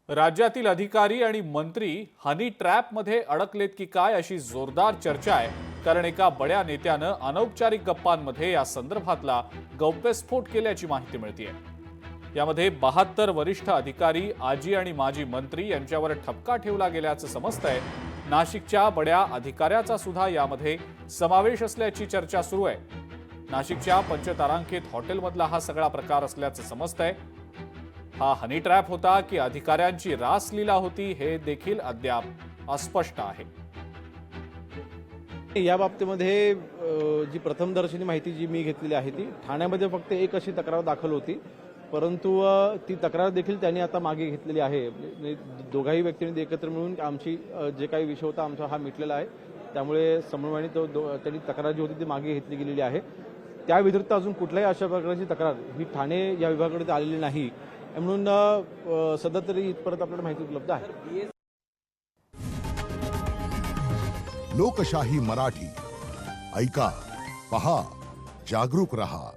राज्यातील अधिकारी आणि मंत्री हनी ट्रॅपमध्ये अडकलेत की काय अशी जोरदार चर्चा आहे. कारण एका बड्या नेत्यानं अनौपचारिक गप्पांमध्ये या संदर्भातला गौप्यस्फोट केल्याची माहिती मिळतेय. यामध्ये 72 वरिष्ठ अधिकारी, आजी आणि माजी मंत्री यांच्यावर ठपका ठेवला गेल्याचं समजतंय. नाशिकच्या बड्या अधिकाऱ्याचा सुद्धा यामध्ये समावेश असल्याची चर्चा सुरू आहे. नाशिकच्या पंचतारांकित हॉटेलमधला हा सगळा प्रकार असल्याचं समजतंय. हा हनी ट्रॅप होता की अधिकाऱ्यांची रासलीला होती हे देखील अद्याप अस्पष्ट आहे. या बाबतीमध्ये जी प्रथमदर्शनी माहिती जी मी घेतलेली आहे ती ठाण्यामध्ये फक्त एक अशी तक्रार दाखल होती, परंतु ती तक्रार देखील त्यांनी आता मागे घेतलेली आहे. दोघाही व्यक्तींनी एकत्र मिळून आमची जे काही विषय होता आमचा हा मिटलेला आहे. त्यामुळे समन्वयाने त्यांनी तक्रार जी होती ती मागे घेतली गेलेली आहे. त्या व्यतिरिक्त अजून कुठल्याही अशा प्रकारची तक्रार ही ठाणे या विभागाकडे आलेली नाही, म्हणून सध्या तरी इथपर्यंत आपल्याला माहिती उपलब्ध आहे. लोकशाही मराठी ऐका, पहा, जागरूक रहा.